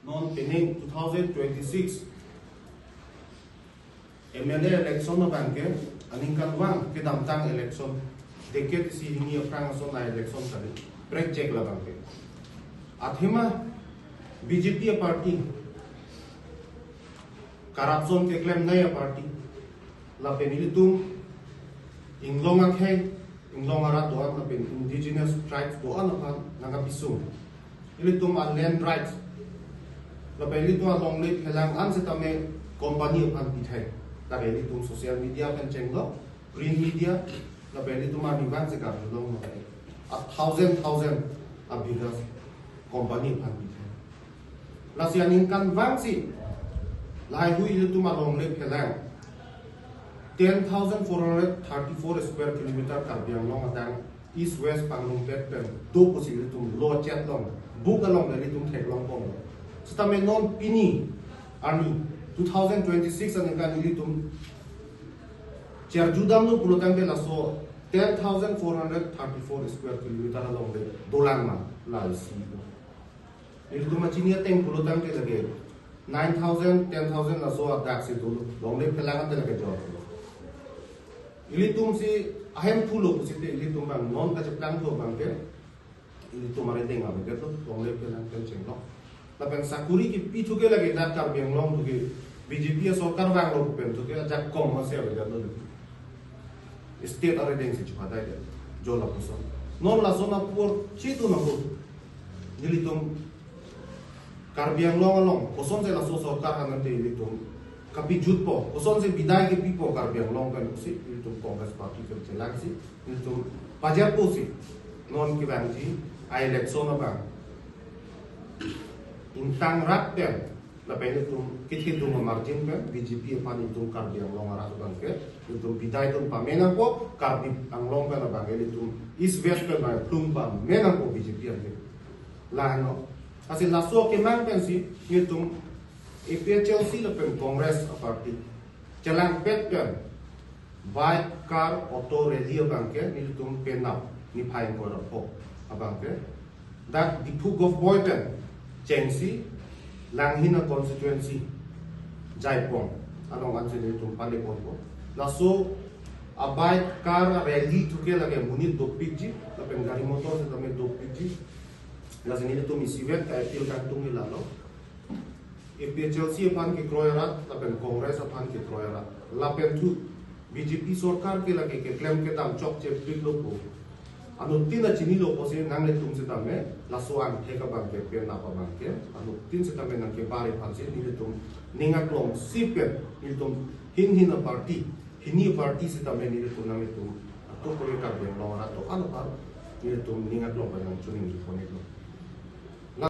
non pening 2026 MLA election na bangke aning kalwang ke damtang election decade si ini aprang so na election kali break check la bangke athima BJP party corruption ke claim naya party la penilitum inglonga khay inglonga ra doan la pen indigenous tribes doan apa naga pisum ilitum a land rights la penilitum a long live helang an se tame company pan pithai la penilitum social media kan chenglo green media la penilitum a niwan se ka long a thousand a biggest company pan pithai la sianin kan wang si lai hui ilitum a long live helang 10,434 square kilometer Karbi Anglong atang east west Panglong Pet pen do possible tum lo chat long book along dari tum thek long pong stame non pini army 2026 an kan ili tum cher judam no pulotang be laso 10,434 square kilometer along de dolang ma la si ili tum chini ateng pulotang ke lage 9,000 10,000 laso adak se do long le pelangan de lage job ilitum si ahem pulo kusite ilitum bang non ka jeplang to bang ke ilitum mare denga be to ongle pelang pen chenglo la pen sakuri ki pichu ke lage dat kar beng long to ke BJP sarkar bang lo pen to ke jak kom ma se be to state are deng si chha dai de jo la puso non la zona por chitu na ho ilitum kar beng long koson se la so sarkar hanan te ilitum kapi jut po koson se bidai ke pipo kar beng long kan si Congress Party ke chelang si itu pajar po si non ki bang ji ai election bang intang rat pen la pen itu kit tu margin pen BJP pan itu kar beng long ara bang ke itu bidai tu pamena po kar bi ang long pen bang itu east west pen bang plum bang mena po BJP ante la no asin la so ke mang pen si itu APHLC la pen Congress Party chelang pet pen bike car auto radio bangke ni tum penap ni phai ko ra po abangke that the pug of boyton chengsi langhina constituency jaipong anong anse ni tum pale ko la so a bike car rally thuke lage muni dopik ji la pen gari motor se tame dopik ji la sini tum isivet ka appeal kan tum ni lalo APHLC pan ke kroyarat la pen congress pan ke kroyarat la pen tu BJP sarkar के लगे के क्लेम के दाम चौक चेप big low को अनु तीन चिनी लो को से नांगले तुम से तमे लासोआन ठेका बांग के पे ना पा बांग के अनु तीन से तमे नंग के बारे फांसे नीले तुम निंगा क्लोम सीपे नीले तुम हिन पार्टी हिनी पार्टी से तमे नीले तुम नामे तुम तो कोई का बे लो ना तो अनु पार नीले तुम निंगा क्लोम बना चुनिंग जो कोने लो